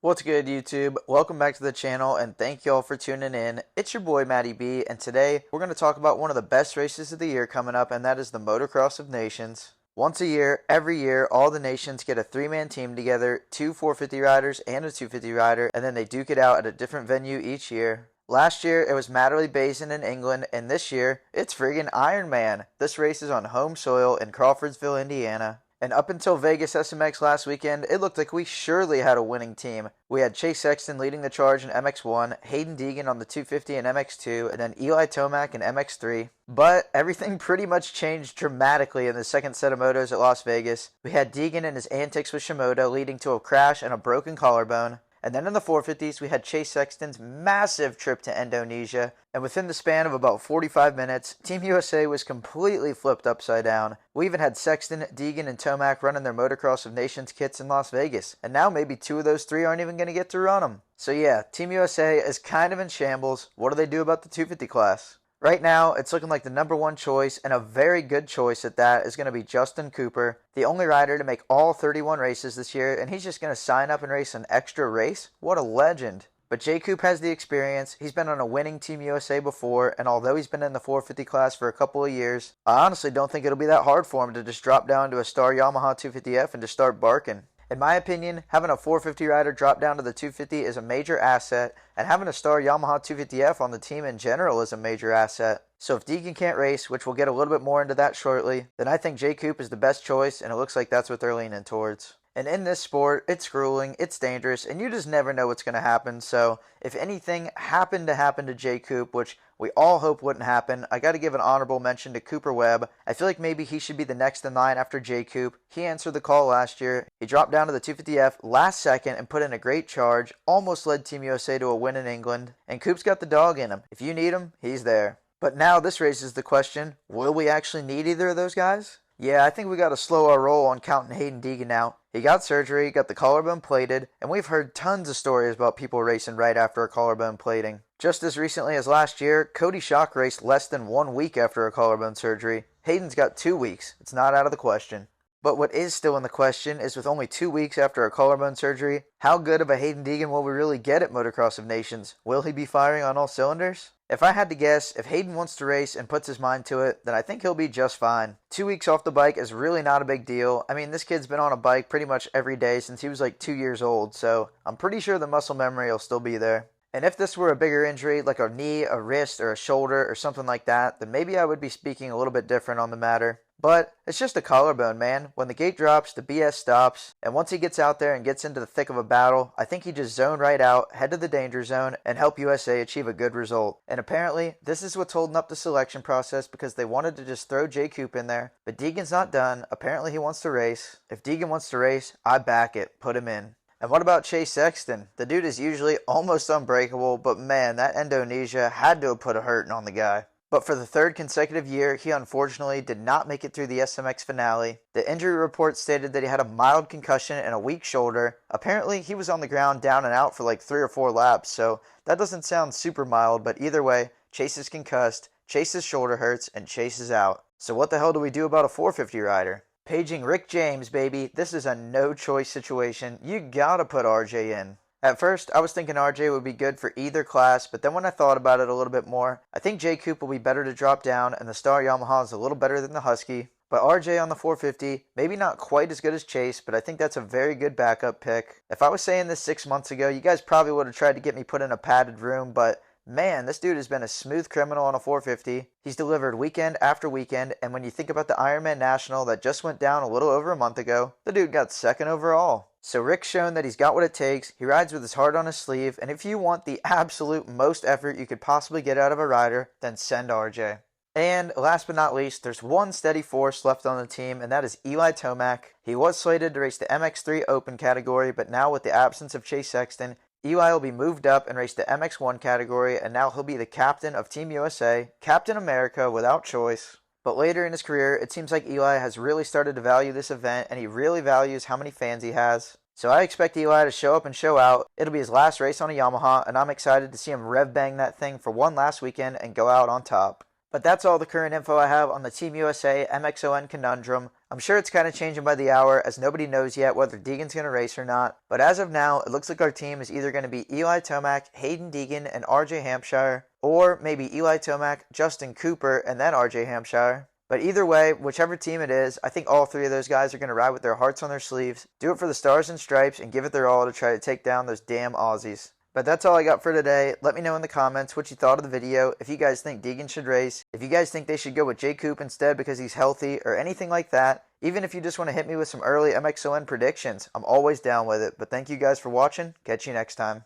What's good, YouTube? Welcome back to the channel and thank y'all for tuning in. It's your boy Matty B, and today we're going to talk about one of the best races of the year coming up, and that is the Motocross of Nations. Once a year, every year, all the nations get a three-man team together, two 450 riders and a 250 rider, and then they duke it out at a different venue each year. Last year, it was Matterley Basin in England, and this year, it's friggin' Ironman. This race is on home soil in Crawfordsville, Indiana. And up until Vegas SMX last weekend, it looked like we surely had a winning team. We had Sexton leading the charge in MX1, Haiden Deegan on the 250 and MX2, and then Eli Tomac in MX3. But everything pretty much changed dramatically in the second set of motos at Las Vegas. We had Deegan and his antics with Shimoda leading to a crash and a broken collarbone. And then in the 450s, we had Sexton's massive trip to Indonesia, and within the span of about 45 minutes, Team USA was completely flipped upside down. We even had Sexton, Deegan, and Tomac running their Motocross of Nations kits in Las Vegas, and now maybe two of those three aren't even going to get to run them. So yeah, Team USA is kind of in shambles. What do they do about the 250 class? Right now, it's looking like the number one choice, and a very good choice at that, is going to be Justin Cooper, the only rider to make all 31 races this year, and he's just going to sign up and race an extra race? What a legend. But Jcoop has the experience, he's been on a winning Team USA before, and although he's been in the 450 class for a couple of years, I honestly don't think it'll be that hard for him to just drop down to a star Yamaha 250F and just start barking. In my opinion, having a 450 rider drop down to the 250 is a major asset, and having a star Yamaha 250F on the team in general is a major asset. So if Deegan can't race, which we'll get a little bit more into that shortly, then I think Jcoop is the best choice, and it looks like that's what they're leaning towards. And in this sport, it's grueling, it's dangerous, and you just never know what's going to happen. So if anything happened to happen to Jcoop, which we all hope wouldn't happen, I got to give an honorable mention to Cooper Webb. I feel like maybe he should be the next in line after Jcoop. He answered the call last year. He dropped down to the 250F last second and put in a great charge, almost led Team USA to a win in England. And Coop's got the dog in him. If you need him, he's there. But now this raises the question, will we actually need either of those guys? Yeah, I think we got to slow our roll on counting Haiden Deegan out. He got surgery, got the collarbone plated, and we've heard tons of stories about people racing right after a collarbone plating. Just as recently as last year, Cody Schock raced less than 1 week after a collarbone surgery. Hayden's got 2 weeks. It's not out of the question. But what is still in the question is, with only 2 weeks after a collarbone surgery, how good of a Haiden Deegan will we really get at Motocross of Nations? Will he be firing on all cylinders? If I had to guess, if Haiden wants to race and puts his mind to it, then I think he'll be just fine. 2 weeks off the bike is really not a big deal. I mean, this kid's been on a bike pretty much every day since he was like 2 years old, so I'm pretty sure the muscle memory will still be there. And if this were a bigger injury, like a knee, a wrist, or a shoulder, or something like that, then maybe I would be speaking a little bit different on the matter. But it's just a collarbone, man. When the gate drops, the BS stops, and once he gets out there and gets into the thick of a battle, I think he just zone right out, head to the danger zone, and help USA achieve a good result. And apparently, this is what's holding up the selection process, because they wanted to just throw Jcoop in there. But Deegan's not done. Apparently he wants to race. If Deegan wants to race, I back it. Put him in. And what about Sexton? The dude is usually almost unbreakable, but man, that Indonesia had to have put a hurting on the guy. But for the third consecutive year, he unfortunately did not make it through the SMX finale. The injury report stated that he had a mild concussion and a weak shoulder. Apparently, he was on the ground down and out for like 3 or 4 laps, so that doesn't sound super mild, but either way, Chase is concussed, Chase's shoulder hurts, and Chase is out. So what the hell do we do about a 450 rider? Paging Rick James, baby. This is a no-choice situation. You gotta put RJ in. At first, I was thinking RJ would be good for either class, but then when I thought about it a little bit more, I think Jcoop will be better to drop down, and the Star Yamaha is a little better than the Husky. But RJ on the 450, maybe not quite as good as Chase, but I think that's a very good backup pick. If I was saying this 6 months ago, you guys probably would have tried to get me put in a padded room, but man, this dude has been a smooth criminal on a 450. He's delivered weekend after weekend, and when you think about the Ironman National that just went down a little over a month ago, the dude got second overall. So Rick's shown that he's got what it takes, he rides with his heart on his sleeve, and if you want the absolute most effort you could possibly get out of a rider, then send RJ. And last but not least, there's one steady force left on the team, and that is Eli Tomac. He was slated to race the MX3 Open category, but now with the absence of Sexton, Eli will be moved up and race the MX1 category, and now he'll be the captain of Team USA, Captain America without choice. But later in his career, it seems like Eli has really started to value this event, and he really values how many fans he has. So I expect Eli to show up and show out. It'll be his last race on a Yamaha, and I'm excited to see him rev bang that thing for one last weekend and go out on top. But that's all the current info I have on the Team USA MXON conundrum. I'm sure it's kind of changing by the hour as nobody knows yet whether Deegan's going to race or not. But as of now, it looks like our team is either going to be Eli Tomac, Haiden Deegan, and RJ Hampshire, or maybe Eli Tomac, Justin Cooper, and then RJ Hampshire. But either way, whichever team it is, I think all three of those guys are going to ride with their hearts on their sleeves, do it for the stars and stripes, and give it their all to try to take down those damn Aussies. But that's all I got for today. Let me know in the comments what you thought of the video, if you guys think Deegan should race, if you guys think they should go with Jcoop instead because he's healthy, or anything like that. Even if you just want to hit me with some early MXON predictions, I'm always down with it. But thank you guys for watching. Catch you next time.